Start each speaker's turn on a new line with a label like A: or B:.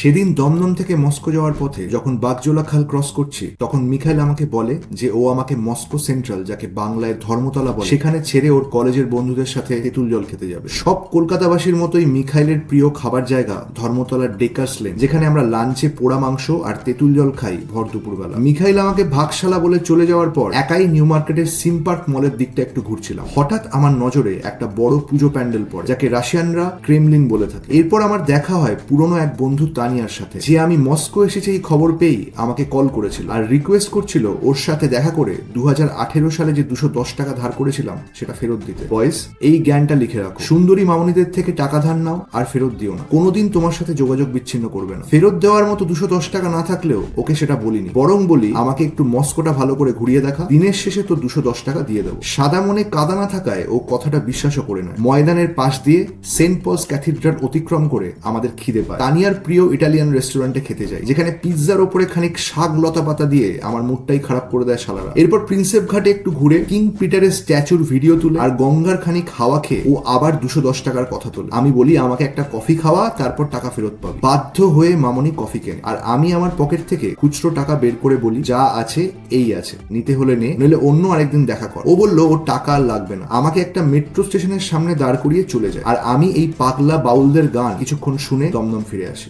A: সেদিন দমদম থেকে মস্কো যাওয়ার পথে যখন বাগজোলা খাল ক্রস করছি, তখন মিখাইল আমাকে বলে যে ও আমাকে মস্কো সেন্ট্রাল, যাকে বাংলায় ধর্মতলা বলে, সেখানে ছেড়ে ওর কলেজের বন্ধুদের সাথে তেঁতুল জল খেতে যাবে। সব কলকাতাবাসীর মতোই মিখাইলের প্রিয় খাবার জায়গা ধর্মতলার ডেকার্স লেন, যেখানে আমরা লাঞ্চে পোড়া মাংস আর তেঁতুল জল খাই ভর দুপুরবেলা। মিখাইল আমাকে ভাগশালা বলে চলে যাওয়ার পর একাই নিউ মার্কেটের সিম পার্ক মলের দিকটা একটু ঘুরছিলাম। হঠাৎ আমার নজরে একটা বড় পুজো প্যান্ডেল পড়ে, যাকে রাশিয়ানরা ক্রেমলিন বলে থাকে। এরপর আমার দেখা হয় পুরনো এক বন্ধু তানিয়ার সাথে, যে আমি মস্কো এসেছি এই খবর পেয়েই আমাকে কল করেছিল আর রিকোয়েস্ট করছিল ওর সাথে দেখা করে 2018 সালে যে 210 টাকা ধার করেছিলাম সেটা ফেরত দিতে। বয়েস, এই জ্ঞানটা লিখে রাখো। সুন্দরী মামনিদের থেকে টাকা ধার নাও আর ফেরত দিও না। কোনোদিন তোমার সাথে যোগাযোগ বিচ্ছিন্ন করবে না। ফেরত দেওয়ার মতো 210 টাকা না থাকলেও ওকে সেটা বলিনি, বরং বলি আমাকে একটু মস্কোটা ভালো করে ঘুরিয়ে দেখা, দিনের শেষে তো 210 টাকা দিয়ে দেবো। সাদা মনে কাদা না থাকায় ও কথাটা বিশ্বাসও করে নেয়। ময়দানের পাশ দিয়ে সেন্ট পলস ক্যাথিড্রাল অতিক্রম করে আমাদের খিদে পায়। তানিয়ার প্রিয় ইটালিয়ান রেস্টুরেন্টে খেতে যাই, যেখানে পিৎজার ওপরে খানিক শাক লতা পাতা দিয়ে আমার মুডটাই খারাপ করে দেয় শালারা। এরপর প্রিন্সেপ ঘাটে একটু ঘুরে কিং পিটারের স্ট্যাচুর ভিডিও তুলে আর গঙ্গার খানিক হাওয়া খেয়ে ও আবার 210 টাকার কথা তোলে। আমি বলি আমাকে একটা কফি খাওয়া, তারপর টাকা ফেরত পাবে। বাধ্য হয়ে মামনি কফি কেনে আর আমি আমার পকেট থেকে খুচরো টাকা বের করে বলি যা আছে এই আছে, নিতে হলে নে, নইলে অন্য আরেকদিন দেখা কর। ও বলল ওর টাকা আর লাগবে না, আমাকে একটা মেট্রো স্টেশনের সামনে দাঁড় করিয়ে চলে যায়। আর আমি এই পাগলা বাউলদের গান কিছুক্ষণ শুনে দমদম ফিরে আসি।